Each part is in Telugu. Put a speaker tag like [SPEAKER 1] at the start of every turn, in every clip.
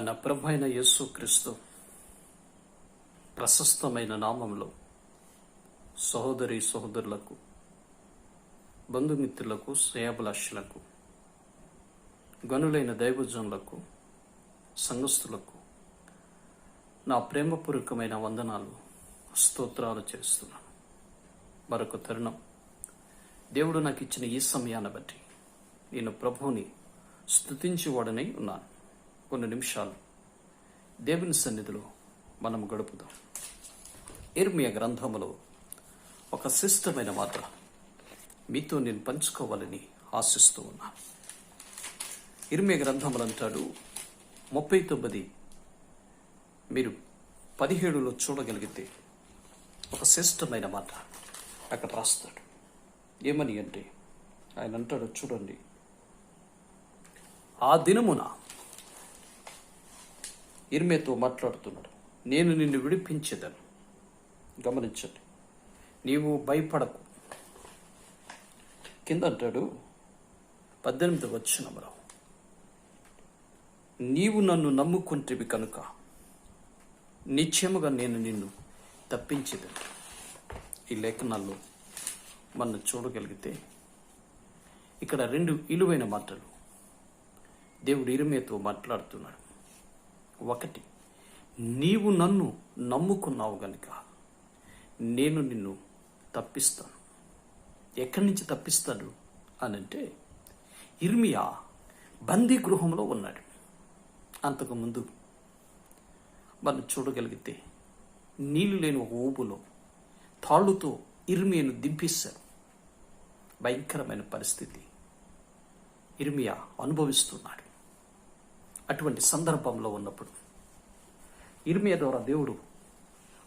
[SPEAKER 1] మన ప్రభు అయిన యేసు క్రీస్తు ప్రశస్తమైన నామంలో సహోదరి సహోదరులకు, బంధుమిత్రులకు, శ్రేయాభిలాషులకు, గనులైన దైవజనులకు, సంఘస్థులకు నా ప్రేమపూర్వకమైన వందనాలు, స్తోత్రాలు చేస్తున్నాను. మరొక తరుణం దేవుడు నాకు ఇచ్చిన ఈ సమయాన్ని బట్టి నేను ప్రభువుని స్తుతించేవాడనై ఉన్నాను. కొన్ని నిమిషాలు దేవుని సన్నిధిలో మనం గడుపుదాం. ఇర్మియా గ్రంథములో ఒక శ్రేష్టమైన మాట మీతో నేను పంచుకోవాలని ఆశిస్తూ ఉన్నాను. ఇర్మియా గ్రంథములు అంటాడు 39 మీరు 17లో చూడగలిగితే ఒక శ్రేష్టమైన మాట అక్కడ రాస్తాడు. ఏమని అంటే ఆయన అంటాడు, చూడండి, ఆ దినమున ఇర్మియాతో మాట్లాడుతున్నాడు, నేను నిన్ను విడిపించేదను. గమనించండి, నీవు భయపడకు. కింద అంటాడు 18వ వచనములో, నీవు నన్ను నమ్ముకుంటేవి కనుక నిశ్చయముగా నేను నిన్ను తప్పించేదను. ఈ లేఖనాల్లో మనం చూడగలిగితే ఇక్కడ 2 విలువైన మాటలు దేవుడు ఇర్మియాతో మాట్లాడుతున్నాడు. ఒకటి, నీవు నన్ను నమ్ముకున్నావు గనుక నేను నిన్ను తప్పిస్తాను. ఎక్కడి నుంచి తప్పిస్తాడు అనంటే, ఇర్మియా బందీ గృహంలో ఉన్నాడు. అంతకుముందు మనం చూడగలిగితే నీళ్లు లేని ఒక ఊబులో తాళ్ళుతో ఇర్మియాను దింపేశారు. భయంకరమైన పరిస్థితి ఇర్మియా అనుభవిస్తున్నాడు. అటువంటి సందర్భంలో ఉన్నప్పుడు ఇర్మియా ద్వారా దేవుడు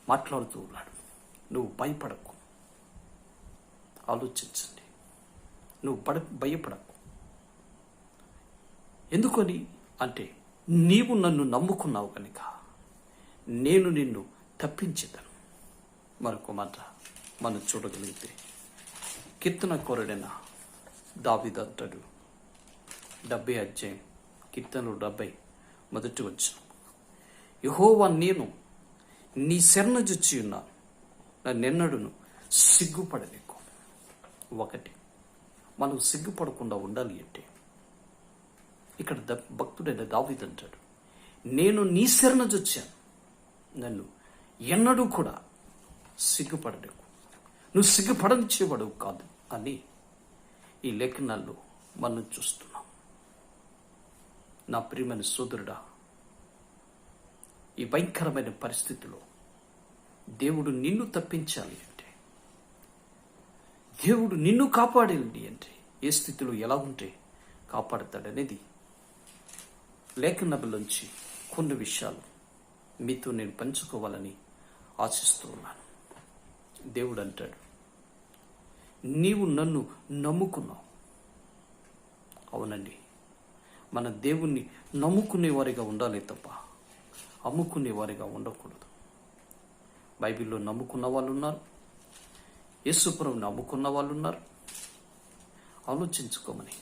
[SPEAKER 1] మాట్లాడుతూ ఉన్నాడు, నువ్వు భయపడకు. ఆలోచించండి, నువ్వు భయపడకు. ఎందుకని అంటే, నీవు నన్ను నమ్ముకున్నావు కనుక నేను నిన్ను తప్పించేదను. మరొక మాట మనం చూడగలిగితే కీర్తనకారుడైన దావీదు అంటాడు, 70 అధ్యాయం కీర్తనలు 70 మొదటి వచనం, యెహోవా నేను నీ శరణుజొచ్చి ఉన్నాను, నన్నెన్నడును సిగ్గుపడలేకు. ఒకటి, మనం సిగ్గుపడకుండా ఉండాలి అంటే ఇక్కడ భక్తుడైన దావీదు అంటాడు, నేను నీ శరణుజొచ్చాను, నన్ను ఎన్నడూ కూడా సిగ్గుపడలేకు, నువ్వు సిగ్గుపడనిచ్చేవాడు కాదు అని ఈ లేఖనాల్లో మనం చూస్తున్నాం. నా ప్రియమైన సోదరుడా, ఈ భయంకరమైన పరిస్థితిలో దేవుడు నిన్ను తప్పించాలి అంటే, దేవుడు నిన్ను కాపాడాలి అంటే, ఏ స్థితిలో ఎలా ఉంటే కాపాడతాడనేది లేఖనములోంచి కొన్ని విషయాలు మీతో నేను పంచుకోవాలని ఆశిస్తూ ఉన్నాను. దేవుడు అంటాడు, నీవు నన్ను నమ్ముకున్నావు. అవునండి, మన దేవుణ్ణి నమ్ముకునేవారిగా ఉండాలి తప్ప అమ్ముకునేవారిగా ఉండకూడదు. బైబిల్లో నమ్ముకున్న వాళ్ళు ఉన్నారు, యేసుప్రభువుని నమ్ముకున్న వాళ్ళు ఉన్నారు. ఆలోచించుకోమని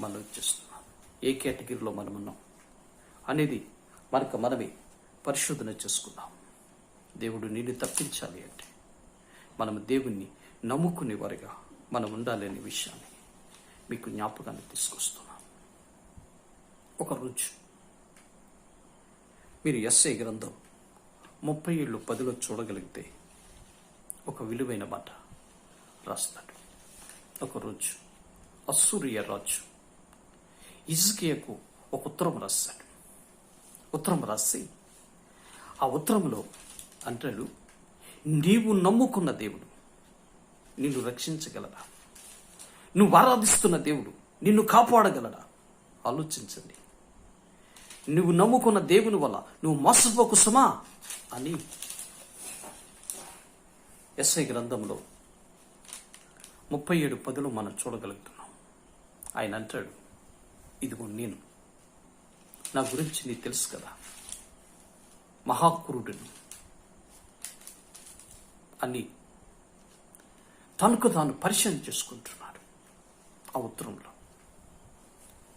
[SPEAKER 1] మనం చేస్తున్నాం. ఏ కేటగిరీలో మనం ఉన్నాం అనేది మనమే పరిశోధన చేసుకుందాం. దేవుడు నిన్ను తప్పించాలి అంటే మనం దేవుణ్ణి నమ్ముకునేవారిగా మనం ఉండాలి అనే విషయాన్ని మీకు జ్ఞాపకాన్ని తీసుకొస్తున్నాం. ఒకరోజు మీరు యెషయా గ్రంథం 37:10 చూడగలిగితే ఒక విలువైన మాట రాస్తాడు. ఒకరోజు అస్సూరియా రాజు హిజ్కియాకు ఒక ఉత్తరం రాస్తాడు. ఉత్తరం రాసి ఆ ఉత్తరంలో అంటాడు, నీవు నమ్ముకున్న దేవుడు నిన్ను రక్షించగలడా? నువ్వు ఆరాధిస్తున్న దేవుడు నిన్ను కాపాడగలడా? ఆలోచించండి. నువ్వు నమ్ముకున్న దేవుని వల్ల నువ్వు మోసపోకు సుమా అని యెషయా గ్రంథంలో 37:10 మనం చూడగలుగుతున్నాం. ఆయన అంటాడు, ఇదిగో నేను, నా గురించి నీకు తెలుసు కదా, మహాక్రూరుడును అని తనకు తాను పరిచయం చేసుకుంటున్నాడు. ఆ ఉత్తరంలో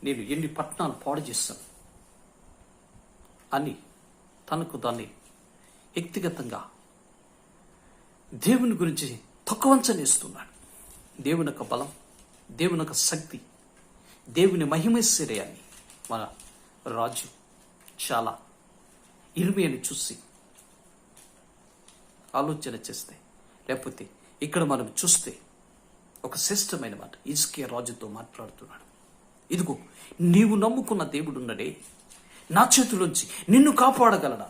[SPEAKER 1] నేను ఎన్ని పట్టణాలు పాడు చేశాను అని తనకు దాన్ని వ్యక్తిగతంగా దేవుని గురించి తక్కువ అంచనేస్తున్నాడు. దేవుని యొక్క బలం, దేవుని యొక్క శక్తి, దేవుని మహిమేశ్వర్యాన్ని మన రాజు చాలా ఇర్మియాని చూసి ఆలోచన చేస్తే, లేకపోతే ఇక్కడ మనం చూస్తే ఒక శ్రేష్టమైన మాట హిజ్కియా రాజుతో మాట్లాడుతున్నాడు. ఇదిగో నీవు నమ్ముకున్న దేవుడున్నడే, నా చేతిలోంచి నిన్ను కాపాడగలడా,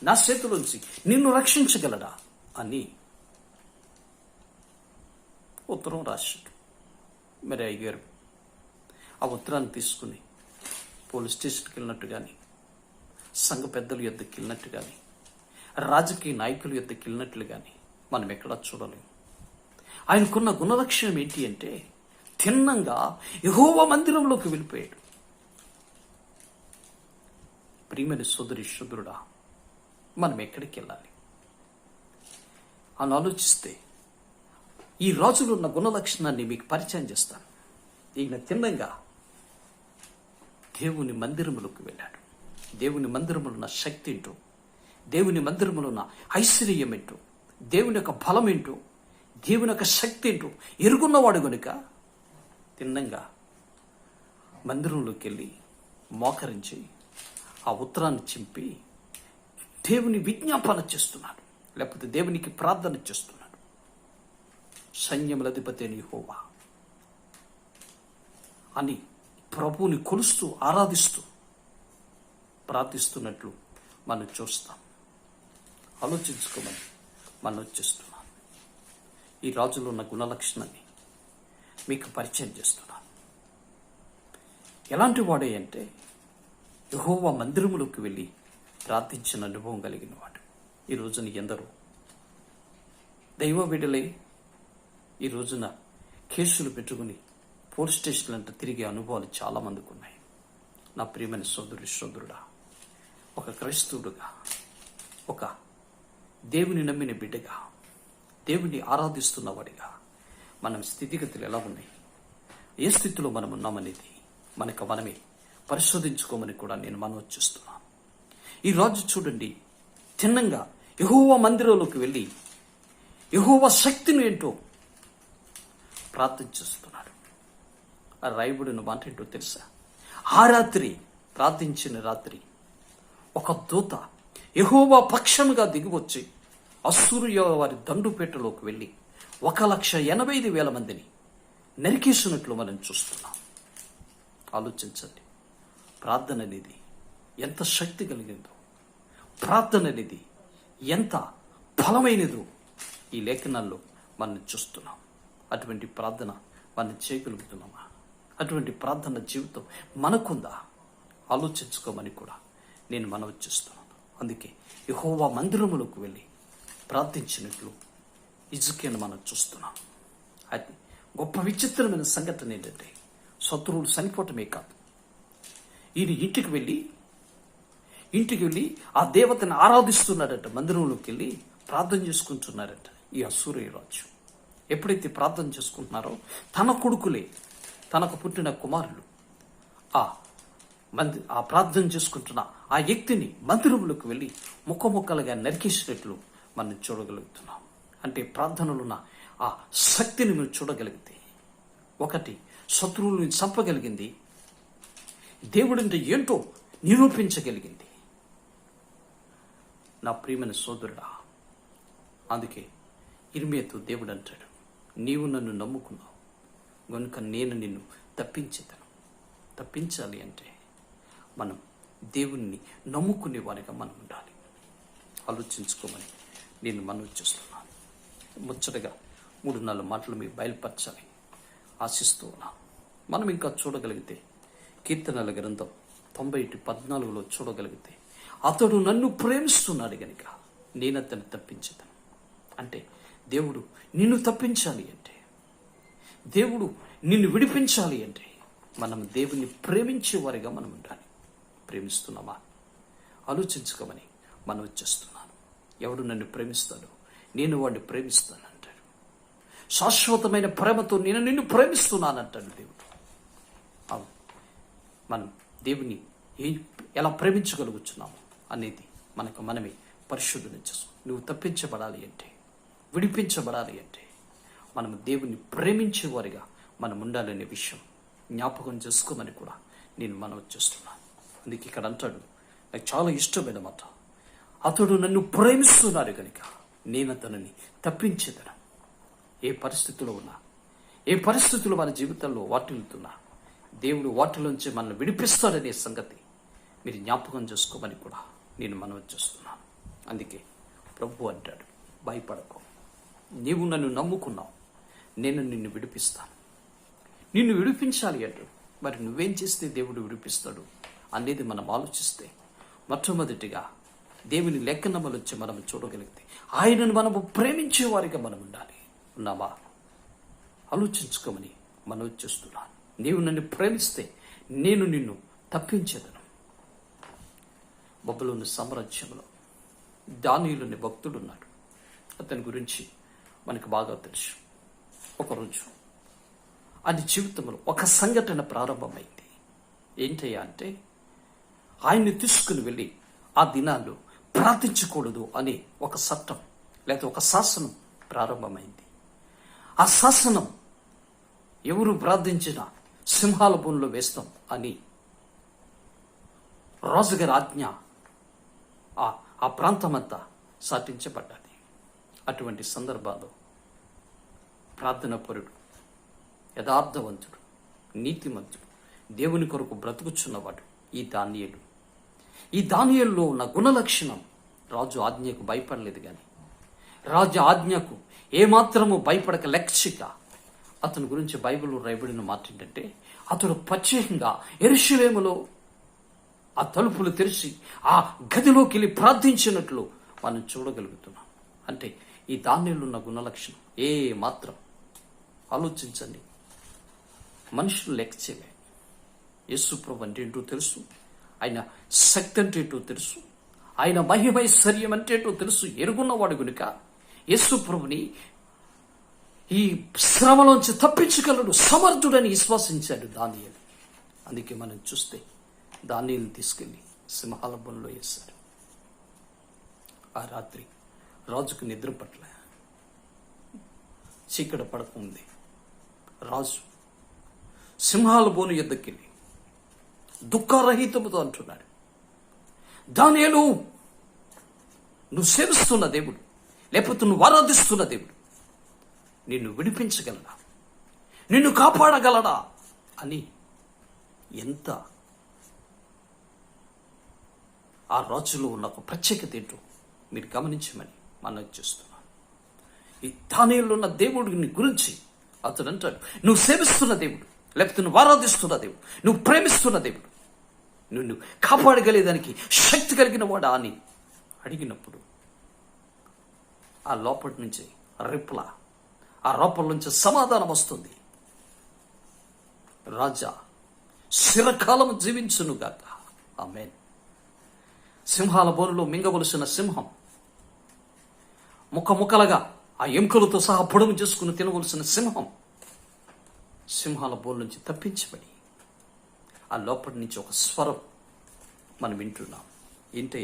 [SPEAKER 1] నా చేతిలోంచి నిన్ను రక్షించగలడా అని ఉత్తరం రాశాడు. మరి అయ్యారు ఆ ఉత్తరాన్ని తీసుకుని పోలీస్ స్టేషన్కి వెళ్ళినట్టు కానీ, సంఘ పెద్దల యొద్దకు వెళ్ళినట్టు కానీ, రాజకీయ నాయకుల యొద్దకు వెళ్ళినట్లు కానీ మనం ఎక్కడా చూడలేము. ఆయనకున్న గుణలక్షణం ఏంటి అంటే తిన్నంగా యెహోవా మందిరంలోకి వెళ్ళిపోయాడు. ప్రియమైన సోదరుడా, మనం ఎక్కడికి వెళ్ళాలి అని ఆలోచిస్తే ఈ రాజులో ఉన్న గుణలక్షణాన్ని మీకు పరిచయం చేస్తాను. ఈయన తిన్నంగా దేవుని మందిరములకు వెళ్ళాడు. దేవుని మందిరములో ఉన్న శక్తి ఏంటో, దేవుని మందిరములో ఉన్న ఐశ్వర్యం ఏంటో, దేవుని యొక్క బలం ఏంటో, దేవుని యొక్క శక్తి ఏంటో ఎరుగున్నవాడు గనుక తిన్నంగా మందిరంలోకి వెళ్ళి మోకరించి ఆ ఉత్తరాన్ని చింపి దేవుని విజ్ఞాపన చేస్తున్నాడు, లేకపోతే దేవునికి ప్రార్థన చేస్తున్నాడు. సైన్యముల అధిపతి అయిన యెహోవా అని ప్రభువుని కొలుస్తూ ఆరాధిస్తూ ప్రార్థిస్తున్నట్లు మనం చూస్తాం. ఆలోచించుకోమని మనం వచ్చేస్తున్నాం. ఈ రాజులో ఉన్న గుణలక్షణాన్ని మీకు పరిచయం చేస్తున్నాను. ఎలాంటి వాడే అంటే యెహోవా మందిరములోకి వెళ్ళి ప్రార్థించిన అనుభవం కలిగిన వాడు. ఈ రోజున ఎందరో దైవ బిడ్డలై ఈ రోజున కేసులు పెట్టుకుని పోలీస్ స్టేషన్లు అంటే తిరిగే అనుభవాలు చాలామందికి ఉన్నాయి. నా ప్రియమైన సోదరుడా, ఒక క్రైస్తవుడుగా, ఒక దేవుని నమ్మిన బిడ్డగా, దేవుని ఆరాధిస్తున్నవాడిగా మనం స్థితిగతులు ఎలా ఉన్నాయి, ఏ స్థితిలో మనం ఉన్నామనేది మనమే పరిశోధించుకోమని కూడా నేను మనవి చేస్తున్నాను. ఈ రాజు చూడండి, తిన్నంగా యెహోవా మందిరంలోకి వెళ్ళి యెహోవా శక్తిని ఏంటో ప్రార్థన చేస్తున్నాడు. ఆ రాయబడిన మాట ఏంటో తెలుసా? ఆ రాత్రి, ప్రార్థించిన రాత్రి ఒక దూత యెహోవా పక్షముగా దిగివచ్చి అశ్షూరు వారి దండుపేటలోకి వెళ్ళి 1,85,000 మందిని నరికేసినట్లు మనం చూస్తున్నాం. ఆలోచించండి, ప్రార్థన అనేది ఎంత శక్తి కలిగిందో, ప్రార్థన అనేది ఎంత బలమైనదో ఈ లేఖనాల్లో మనం చూస్తున్నాం. అటువంటి ప్రార్థన మనం చేయగలుగుతున్నామా? అటువంటి ప్రార్థన జీవితం మనకుందా? ఆలోచించుకోమని కూడా నేను మనవి చేస్తున్నాను. అందుకే యెహోవా మందిరములకు వెళ్ళి ప్రార్థించినట్లు హిజ్కియాను మనం చూస్తున్నాం. అది గొప్ప విచిత్రమైన సంఘటన ఏంటంటే శత్రువులు చనిపోవటమే కాదు, ఈయన ఇంటికి వెళ్ళి ఆ దేవతని ఆరాధిస్తున్నాడట. మందిరంలోకి వెళ్ళి ప్రార్థన చేసుకుంటున్నారట. ఈ అశ్షూరు రాజు ఎప్పుడైతే ప్రార్థన చేసుకుంటున్నారో తన కొడుకులే, తనకు పుట్టిన కుమారులు ఆ ప్రార్థన చేసుకుంటున్న ఆ వ్యక్తిని మందిరంలోకి వెళ్ళి ముక్కముక్కలుగా నరికేసినట్లు మనం చూడగలుగుతున్నాం. అంటే ప్రార్థనలున్న ఆ శక్తిని మీరు చూడగలిగితే, ఒకటి శత్రువులను చంపగలిగింది, దేవుడంటే ఏంటో నిరూపించగలిగింది. నా ప్రియమైన సోదరుడా, అందుకే ఇర్మియాతో దేవుడు అంటాడు, నీవు నన్ను నమ్ముకున్నావు కనుక నేను నిన్ను తప్పించాలి అంటే మనం దేవుణ్ణి నమ్ముకునే వారిగా మనం ఉండాలి. ఆలోచించుకోమని నేను మనవి చేస్తున్నాను. ముచ్చటగా 3-4 మాటలు మీకు బయలుపరచాలి ఆశిస్తూ ఉన్నాను. మనం ఇంకా చూడగలిగితే కీర్తనల గ్రంథం 90:14 చూడగలిగితే, అతడు నన్ను ప్రేమిస్తున్నాడు గనుక నేను అతన్ని తప్పించేదను. అంటే దేవుడు నిన్ను తప్పించాలి అంటే, దేవుడు నిన్ను విడిపించాలి అంటే మనం దేవుణ్ణి ప్రేమించేవారిగా మనం ఉండాలి. ప్రేమిస్తున్నామా? ఆలోచించుకోమని మనం వచ్చేస్తున్నాను. ఎవడు నన్ను ప్రేమిస్తాడో నేను వాడిని ప్రేమిస్తాను అంటాడు. శాశ్వతమైన ప్రేమతో నేను నిన్ను ప్రేమిస్తున్నాను అంటాడు దేవుడు. మనం దేవుని ఎలా ప్రేమించగలుగుతున్నాము అనేది మనమే పరిశోధన చేసుకో. నువ్వు తప్పించబడాలి అంటే, విడిపించబడాలి అంటే మనం దేవుని ప్రేమించేవారిగా మనం ఉండాలనే విషయం జ్ఞాపకం చేసుకోమని కూడా నేను మనవి చేస్తున్నాను. అందుకే ఇక్కడ అంటాడు, నాకు చాలా ఇష్టమైన మాట, అతడు నన్ను ప్రేమిస్తున్నాడు కనుక నేను అతనిని తప్పించేదను. ఏ పరిస్థితిలో ఉన్నా, ఏ పరిస్థితులు మన జీవితంలో వాటిల్లుతున్నా దేవుడు వాటిలోంచి మనల్ని విడిపిస్తాడనే సంగతి మీరు జ్ఞాపకం చేసుకోమని కూడా నేను మనవి చేస్తున్నాను. అందుకే ప్రభు అంటాడు, భయపడకు, నీవు నన్ను నమ్ముకున్నావు, నేను నిన్ను విడిపిస్తాను. నిన్ను విడిపించాలి అంటాడు. మరి నువ్వేం చేస్తే దేవుడు విడిపిస్తాడు అనేది మనం ఆలోచిస్తే, మొట్టమొదటిగా దేవుని లేఖనములు వచ్చి మనం చూడగలిగితే ఆయనను మనము ప్రేమించేవారిగా మనం ఉండాలి. ఉన్నామా? ఆలోచించుకోమని మనం చేస్తున్నాను. నీవు నన్ను ప్రేమిస్తే నేను నిన్ను తప్పించేదను. బబులోను సామ్రాజ్యంలో దానియేలు భక్తుడున్నాడు. అతని గురించి మనకు బాగా తెలుసు. ఒకరోజు అది జీవితంలో ఒక సంఘటన ప్రారంభమైంది. ఏంటయ్యా అంటే, ఆయన్ని తీసుకుని వెళ్ళి ఆ దినాల్లో ప్రార్థించకూడదు అనే ఒక చట్టం లేదా ఒక శాసనం ప్రారంభమైంది. ఆ శాసనం ఎవరు ప్రార్థించినా సింహాల బోన్లో వేస్తాం అని రాజుగారి ఆజ్ఞ ఆ ప్రాంతమంతా సాటించబడ్డది. అటువంటి సందర్భాల్లో ప్రార్థన పరుడు, యథార్థవంతుడు, నీతిమంతుడు, దేవుని కొరకు బ్రతుకుచున్నవాడు ఈ దానియేలు. ఈ దానియేలులో ఉన్న గుణలక్షణం, రాజు ఆజ్ఞకు భయపడలేదు, కానీ రాజు ఆజ్ఞకు ఏమాత్రము భయపడక లెక్సిక అతని గురించి బైబిల్లో రాయబడిన మాట ఏంటంటే, అతడు ప్రత్యేకంగా యెరూషలేములో ఆ తలుపులు తెరిచి ఆ గదిలోకి వెళ్ళి ప్రార్థించినట్లు మనం చూడగలుగుతున్నాం. అంటే ఈ దానియేలులో ఉన్న గుణలక్షణం ఏ మాత్రం ఆలోచించండి. మనుషులు లెక్క చేయలే. యేసు ప్రభు అంటే ఏంటో తెలుసు, ఆయన శక్తి అంటే ఏంటో తెలుసు, ఆయన మహిమైశ్వర్యం అంటే ఏంటో తెలుసు. ఎరుగున్నవాడు కనుక యేసు ప్రభుని ఈ శ్రమలోంచి తప్పించగలడు, సమర్థుడని విశ్వసించాడు దానియేలు. అందుకే మనం చూస్తే దానియేలుని తీసుకెళ్లి సింహాల బోనులో వేశారు. ఆ రాత్రి రాజుకు నిద్ర పట్ల, చీకటి పడకముందే రాజు సింహాల బోను యొద్దకెళ్ళి దుఃఖరహితముతో అంటున్నాడు, దానియేలు, నువ్వు సేవిస్తున్న దేవుడు, లేకపోతే నువ్వు ఆరాధిస్తున్న దేవుడు నిన్ను విడిపించగలడా, నిన్ను కాపాడగలడా అని ఎంత ఆ రాజులో ఉన్న ఒక ప్రత్యేకత ఏంటో మీరు గమనించమని మనం చేస్తున్నాం. ఈ దానియేలులో ఉన్న దేవుడిని గురించి అతడు అంటాడు, నువ్వు సేవిస్తున్న దేవుడు, లేకపోతే నువ్వు ఆరాధిస్తున్న దేవుడు, నువ్వు ప్రేమిస్తున్న దేవుడు నిన్ను కాపాడగలేదానికి శక్తి కలిగిన వాడా అని అడిగినప్పుడు ఆ లోపటి నుంచి రిప్లా, ఆ లోపల నుంచి సమాధానం వస్తుంది. రాజా చిరకాలం జీవించునుగాక, ఆమేన్. సింహాల బోనులో మింగవలసిన సింహం ముక్కలుగా ఆ ఎముకలతో సహా పొడవు చేసుకుని తినవలసిన సింహం సింహాల బోన్ నుంచి తప్పించబడి ఆ లోపటి నుంచి ఒక స్వరం మనం వింటున్నాం. ఏంటి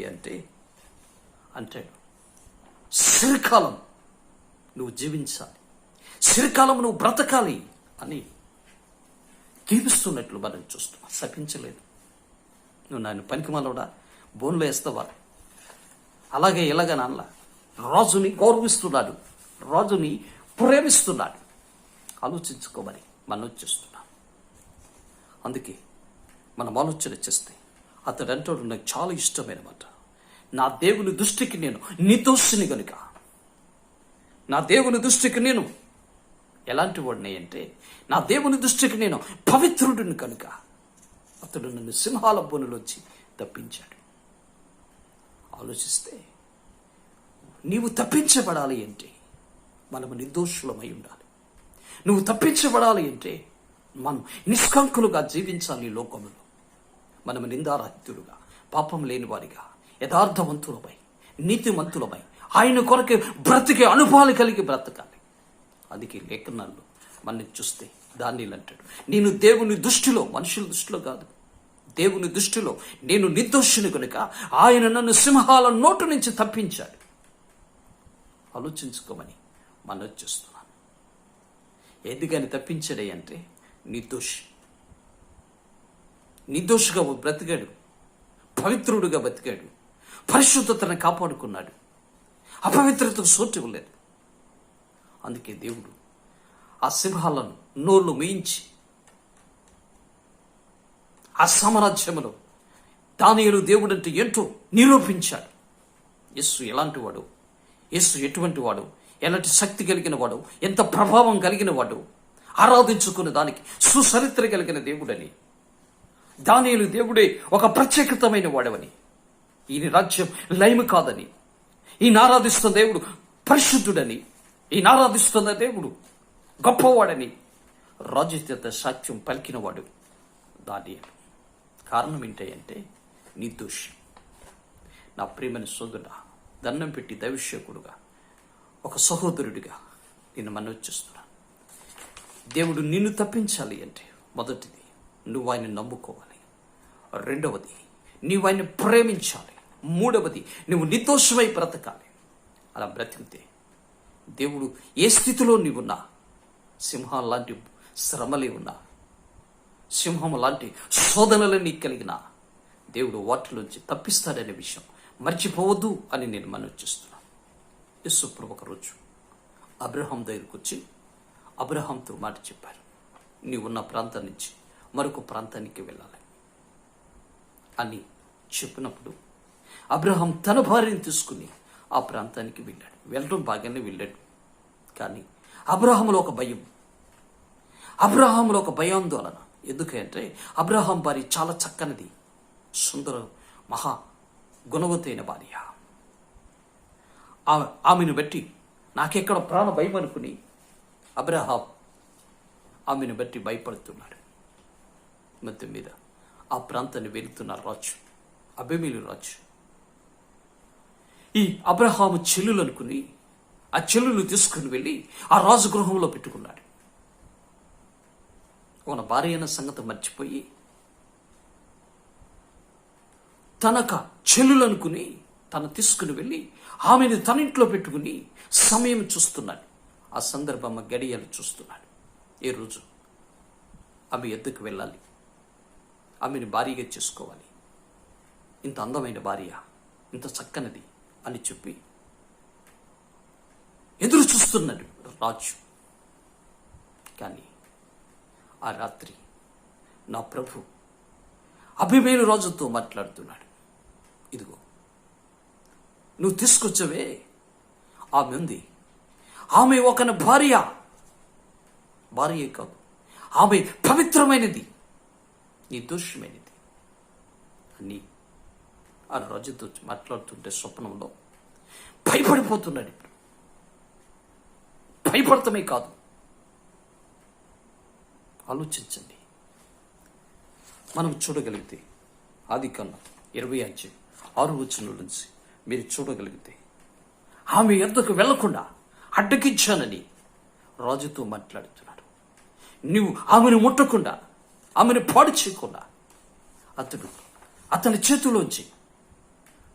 [SPEAKER 1] అంటే చిరకాలం నువ్వు జీవించాలి, చిరకాలం నువ్వు బ్రతకాలి అని దీవిస్తున్నట్లు మనం చూస్తున్నాం. శపించలేదు. నువ్వు నన్ను పనికిమాలోడా బోన్లో వేస్తావా, అలాగే ఇలాగ నాన్న రాజుని గౌరవిస్తున్నాడు, రాజుని ప్రేమిస్తున్నాడు. ఆలోచించుకోమని మనం చేస్తున్నాం. అందుకే మనం ఆలోచన చేస్తే అతడు అంటాడు, నాకు చాలా ఇష్టమైన మాట, నా దేవుని దృష్టికి నేను నిర్దోషిని గనుక, నా దేవుని దృష్టికి నేను ఎలాంటి వాడిని అంటే, నా దేవుని దృష్టికి నేను పవిత్రుడిని కనుక అతడు నన్ను సింహాల బోనులోంచి తప్పించాడు. ఆలోచిస్తే నీవు తప్పించబడాలి అంటే మనము నిర్దోషులమై ఉండాలి. నువ్వు తప్పించబడాలి అంటే మనం నిష్కంకులుగా జీవించాలి. ఈ లోకంలో మనము నిందారహితులుగా, పాపం లేని వారిగా, యథార్థవంతులమై, నీతిమంతులమై, ఆయన కొరకే బ్రతికే అనుభవాలు కలిగి బ్రతకాలి. అందుకే లేఖనాల్లో మనం చూస్తే దానియేలు అంటాడు, నేను దేవుని దృష్టిలో, మనుషుల దృష్టిలో కాదు, దేవుని దృష్టిలో నేను నిర్దోషిని కనుక ఆయన నన్ను సింహాల నోటు నుంచి తప్పించాడు. ఆలోచించుకోమని మనవి చేస్తున్నాను. ఎందుకని తప్పించాడే అంటే నిర్దోషిగా బ్రతికాడు, పవిత్రుడుగా బతికాడు, పరిశుద్ధతను కాపాడుకున్నాడు, అపవిత్రతకు చోటు ఇవ్వలేదు. అందుకే దేవుడు ఆ సింహాలను నోళ్ళు మేయించి ఆ సామ్రాజ్యములో దానియేలు దేవుడంటే ఏంటో నిరూపించాడు. యేసు ఎలాంటి వాడు, యేసు ఎటువంటి వాడు, ఎలాంటి శక్తి కలిగిన వాడు, ఎంత ప్రభావం కలిగిన వాడు, ఆరాధించుకునే దానికి సుచరిత్ర కలిగిన దేవుడని, దానియేలు దేవుడే ఒక ప్రత్యేకతమైన వాడవని, ఈయన రాజ్యం లైము కాదని, ఈయన ఆరాధిస్తున్న దేవుడు పరిశుద్ధుడని, ఈయన ఆరాధిస్తున్న దేవుడు గొప్పవాడని రాజుచేత సాక్ష్యం పలికినవాడు దానియేలు. కారణం ఏంటంటే నిర్దోషి. నా ప్రియమైన సోదరుడా, దండం పెట్టి దైవసేవకుడుగా, ఒక సహోదరుడిగా నిన్ను మనవి చేస్తున్నాను. దేవుడు నిన్ను తప్పించాలి అంటే మొదటిది నువ్వు ఆయన నమ్ముకోవాలి, రెండవది నీవు ఆయన ప్రేమించాలి, మూడవది నువ్వు నిర్దోషమై బ్రతకాలి. అలా బ్రతికితే దేవుడు ఏ స్థితిలో నీవున్నా, సింహం లాంటి శ్రమలే ఉన్నా, సింహం లాంటి శోధనలు నీకు కలిగిన దేవుడు వాటిలోంచి తప్పిస్తాడనే విషయం మర్చిపోవద్దు అని నేను మనవి చేస్తున్నాను. యేసు ప్రభు ఒకరోజు అబ్రహాం దగ్గరకు వచ్చి అబ్రహాంతో మాట చెప్పారు, నీవున్న ప్రాంతం నుంచి మరొక ప్రాంతానికి వెళ్ళాలి అని చెప్పినప్పుడు అబ్రహాం తన భార్యను తీసుకుని ఆ ప్రాంతానికి వెళ్ళాడు. వెళ్ళడం బాగానే వెళ్ళాడు, కానీ అబ్రహాములో ఒక భయం, అబ్రహాములో ఒక భయాందోళన. ఎందుకంటే అబ్రహాం భార్య చాలా చక్కనిది, సుందర మహా గుణవతైన భార్య. ఆమెను బట్టి నాకెక్కడ ప్రాణ భయం అనుకుని అబ్రహాం ఆమెను బట్టి భయపడుతున్నాడు. మొత్తం మీద ఆ ప్రాంతాన్ని వెళుతున్న రాజు అబీమెలెకు రాజు ఈ అబ్రహాము చెల్లులు అనుకుని ఆ చెల్లులు తీసుకుని వెళ్ళి ఆ రాజు గృహంలో పెట్టుకున్నాడు. మన భార్య అయిన సంగతి మర్చిపోయి తనక చెల్లులు అనుకుని తను తీసుకుని వెళ్ళి ఆమెను తన ఇంట్లో పెట్టుకుని సమయం చూస్తున్నాడు. ఆ సందర్భం గడియలు చూస్తున్నాడు. ఏ రోజు ఆమె ఎద్దుకు వెళ్ళాలి, ఆమెను భార్యగా చేసుకోవాలి, ఇంత అందమైన భార్య, ఇంత చక్కనిది అని చెప్పి ఎదురు చూస్తున్నాడు రాజు. కానీ ఆ రాత్రి నా ప్రభు అబీమెలెకు రాజుతో మాట్లాడుతున్నాడు. ఇదిగో నువ్వు తీసుకొచ్చవే ఆమె ఉంది, ఆమె ఒకని భార్యే కాదు, ఆమె పవిత్రమైనది, నిర్దోషమైనది అని ఆ రాజుతో మాట్లాడుతుంటే స్వప్నంలో భయపడిపోతున్నాడు. ఇప్పుడు భయపడటమే కాదు, ఆలోచించండి. మనం చూడగలిగితే ఆదికాండం 20:6 నుంచి మీరు చూడగలిగితే ఆమె ఎద్దకు వెళ్లకుండా అడ్డగించానని రాజుతో మాట్లాడుతున్నాడు. నువ్వు ఆమెను ముట్టకుండా, ఆమెను పాడు చేయకుండా అతని చేతిలోంచి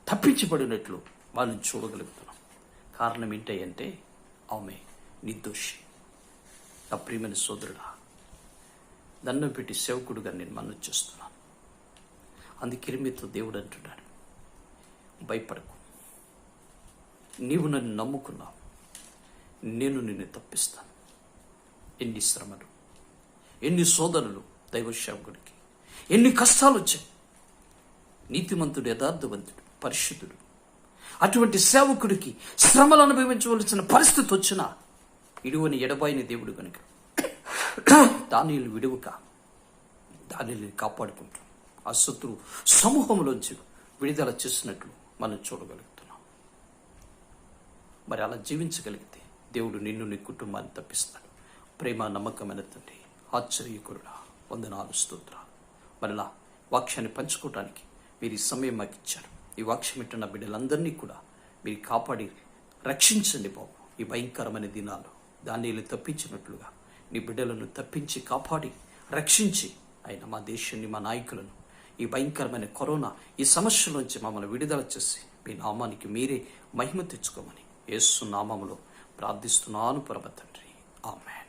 [SPEAKER 1] తప్పించబడినట్లు వాళ్ళని చూడగలుగుతున్నాం. కారణం ఏంటంటే ఆమె నిర్దోషి. నా ప్రియమైన సోదరుడా, దండం పెట్టి సేవకుడుగా నేను మనవి చేస్తున్నాను. అందుకే ఇర్మీయాతో దేవుడు అంటున్నాడు, భయపడకు, నీవు నన్ను నమ్ముకున్నావు, నేను నిన్ను తప్పిస్తాను. ఎన్ని శ్రమలు, ఎన్ని శోధనలు దైవ సేవకుడికి, ఎన్ని కష్టాలు వచ్చాయి. నీతిమంతుడు, యథార్థవంతుడు, పరిశుద్ధుడు అటువంటి సేవకుడికి శ్రమలు అనుభవించవలసిన పరిస్థితి వచ్చినా ఇడువని ఎడబాయిని దేవుడు కనుక దానియేలు విడువక దానియేలుని కాపాడుకుంటూ ఆ శత్రువు సమూహంలోంచి విడుదల చేసినట్లు మనం చూడగలుగుతున్నాం. మరి అలా జీవించగలిగితే దేవుడు నిన్ను, నీ కుటుంబాన్ని తప్పిస్తాడు. ప్రేమ నమ్మకమైన తండ్రి, ఆశ్చర్యకరుడా, వందనాలు, స్తోత్రాలు. మరలా వాక్యాన్ని పంచుకోవటానికి మీరు ఈ సమయం మాకు ఇచ్చారు. ఈ వాక్యం వింటున్న బిడ్డలందరినీ కూడా మీరు కాపాడి రక్షించండి బాబు. ఈ భయంకరమైన దినాలు దానియేలు తప్పించినట్లుగా నీ బిడ్డలను తప్పించి కాపాడి రక్షించి ఆయన మా దేశాన్ని, మా నాయకులను ఈ భయంకరమైన కరోనా ఈ సమస్య నుంచి మమ్మల్ని విడుదల చేసి మీ నామానికి మీరే మహిమ తెచ్చుకోమని యేసు నామములో ప్రార్థిస్తున్నాను పరమ తండ్రి. ఆమేన్.